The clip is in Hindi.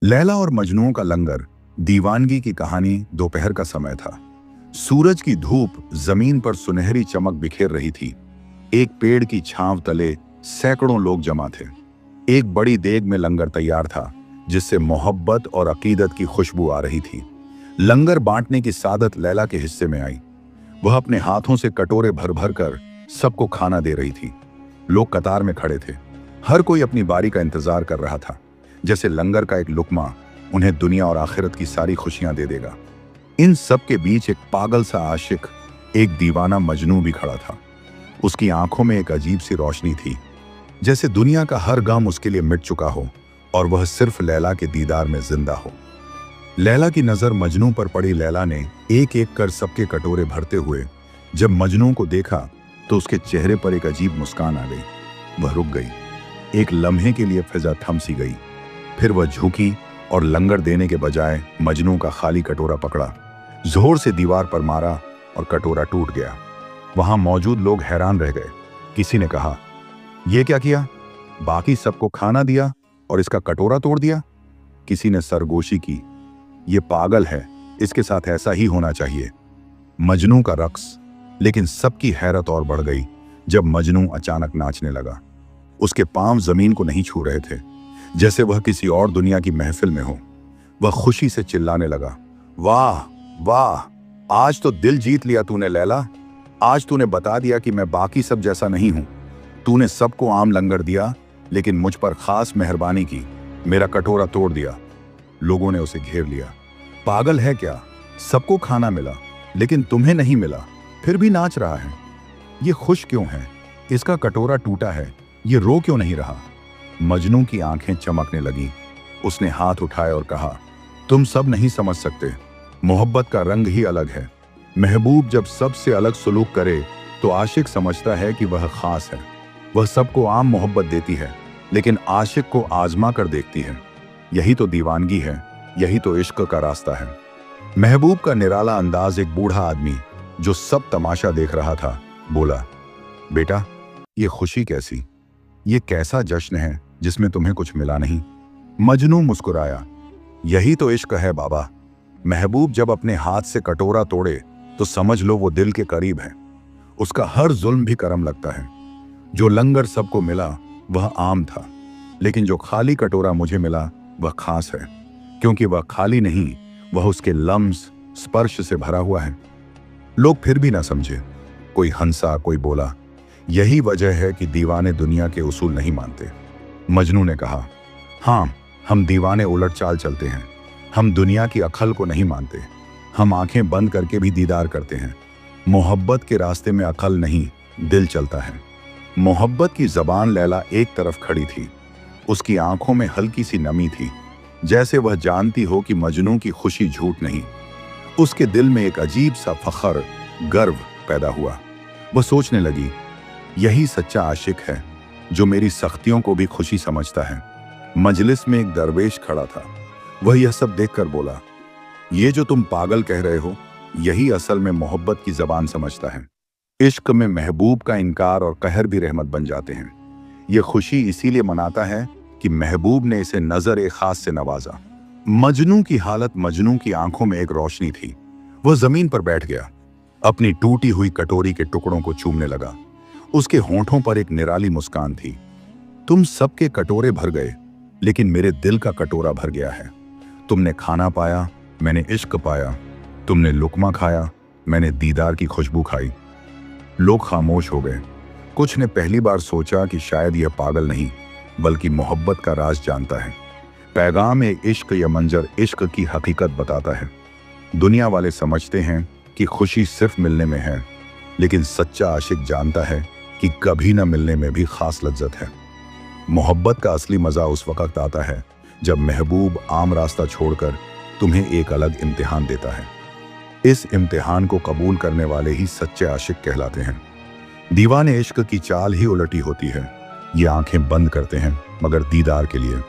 लैला और मजनू का लंगर। दीवानगी की कहानी। दोपहर का समय था। सूरज की धूप जमीन पर सुनहरी चमक बिखेर रही थी। एक पेड़ की छांव तले सैकड़ों लोग जमा थे। एक बड़ी देग में लंगर तैयार था, जिससे मोहब्बत और अकीदत की खुशबू आ रही थी। लंगर बांटने की सादत लैला के हिस्से में आई। वह अपने हाथों से कटोरे भर भर कर सबको खाना दे रही थी। लोग कतार में खड़े थे। हर कोई अपनी बारी का इंतजार कर रहा था, जैसे लंगर का एक लुकमा उन्हें दुनिया और आखिरत की सारी खुशियां दे देगा। इन सब के बीच एक पागल सा आशिक, एक दीवाना मजनू भी खड़ा था। उसकी आंखों में एक अजीब सी रोशनी थी, जैसे दुनिया का हर गम उसके लिए मिट चुका हो और वह सिर्फ लैला के दीदार में जिंदा हो। लैला की नजर मजनू पर पड़ी। लैला ने एक एक कर सबके कटोरे भरते हुए जब मजनू को देखा तो उसके चेहरे पर एक अजीब मुस्कान आ गई। वह रुक गई। एक लम्हे के लिए फिजा थम सी गई। फिर वह झुकी और लंगर देने के बजाय मजनू का खाली कटोरा पकड़ा, जोर से दीवार पर मारा और कटोरा टूट गया। वहां मौजूद लोग हैरान रह गए। किसी ने कहा, यह क्या किया? बाकी सबको खाना दिया और इसका कटोरा तोड़ दिया। किसी ने सरगोशी की, यह पागल है, इसके साथ ऐसा ही होना चाहिए। मजनू का रक्स। लेकिन सबकी हैरत और बढ़ गई जब मजनू अचानक नाचने लगा। उसके पांव जमीन को नहीं छू रहे थे, जैसे वह किसी और दुनिया की महफिल में हो। वह खुशी से चिल्लाने लगा, वाह वाह, आज तो दिल जीत लिया तूने लैला। आज तूने बता दिया कि मैं बाकी सब जैसा नहीं हूं। तूने सबको आम लंगर दिया, लेकिन मुझ पर खास मेहरबानी की, मेरा कटोरा तोड़ दिया। लोगों ने उसे घेर लिया। पागल है क्या? सबको खाना मिला, लेकिन तुम्हें नहीं मिला, फिर भी नाच रहा है। ये खुश क्यों है? इसका कटोरा टूटा है, ये रो क्यों नहीं रहा? मजनू की आंखें चमकने लगी। उसने हाथ उठाए और कहा, तुम सब नहीं समझ सकते। मोहब्बत का रंग ही अलग है। महबूब जब सबसे अलग सलूक करे तो आशिक समझता है कि वह खास है। वह सबको आम मोहब्बत देती है, लेकिन आशिक को आजमा कर देखती है। यही तो दीवानगी है, यही तो इश्क का रास्ता है। महबूब का निराला अंदाज एक बूढ़ा आदमी जो सब तमाशा देख रहा था बोला, बेटा, ये खुशी कैसी? ये कैसा जश्न है जिसमें तुम्हें कुछ मिला नहीं? मजनू मुस्कुराया, यही तो इश्क है बाबा। महबूब जब अपने हाथ से कटोरा तोड़े तो समझ लो वो दिल के करीब है। उसका हर जुल्म भी करम लगता है। जो लंगर सबको मिला वह आम था, लेकिन जो खाली कटोरा मुझे मिला वह खास है, क्योंकि वह खाली नहीं, वह उसके लम्स स्पर्श से भरा हुआ है। लोग फिर भी ना समझे। कोई हंसा, कोई बोला, यही वजह है कि दीवाने दुनिया के उसूल नहीं मानते। मजनू ने कहा, हाँ, हम दीवाने उलट चाल चलते हैं। हम दुनिया की अक्ल को नहीं मानते। हम आंखें बंद करके भी दीदार करते हैं। मोहब्बत के रास्ते में अक्ल नहीं, दिल चलता है। मोहब्बत की जबान। लैला एक तरफ खड़ी थी। उसकी आंखों में हल्की सी नमी थी, जैसे वह जानती हो कि मजनू की खुशी झूठ नहीं। उसके दिल में एक अजीब सा फख्र, गर्व पैदा हुआ। वह सोचने लगी, यही सच्चा आशिक है जो मेरी सख्तियों को भी खुशी समझता है। मजलिस में एक दरवेश खड़ा था। वह यह सब देखकर बोला, ये जो तुम पागल कह रहे हो, यही असल में मोहब्बत की जबान समझता है। इश्क में महबूब का इनकार और कहर भी रहमत बन जाते हैं। यह खुशी इसीलिए मनाता है कि महबूब ने इसे नजर ए खास से नवाजा। मजनू की हालत। मजनू की आंखों में एक रोशनी थी। वह जमीन पर बैठ गया, अपनी टूटी हुई कटोरी के टुकड़ों को चूमने लगा। उसके होंठों पर एक निराली मुस्कान थी। तुम सबके कटोरे भर गए, लेकिन मेरे दिल का कटोरा भर गया है। तुमने खाना पाया, मैंने इश्क पाया। तुमने लुकमा खाया, मैंने दीदार की खुशबू खाई। लोग खामोश हो गए। कुछ ने पहली बार सोचा कि शायद यह पागल नहीं, बल्कि मोहब्बत का राज जानता है। पैगाम ए इश्क या मंजर इश्क की हकीकत बताता है। दुनिया वाले समझते हैं कि खुशी सिर्फ मिलने में है, लेकिन सच्चा आशिक जानता है कि कभी न मिलने में भी खास लज्जत है। मोहब्बत का असली मजा उस वक्त आता है जब महबूब आम रास्ता छोड़कर तुम्हें एक अलग इम्तिहान देता है। इस इम्तिहान को कबूल करने वाले ही सच्चे आशिक कहलाते हैं। दीवाने इश्क की चाल ही उलटी होती है। ये आंखें बंद करते हैं, मगर दीदार के लिए।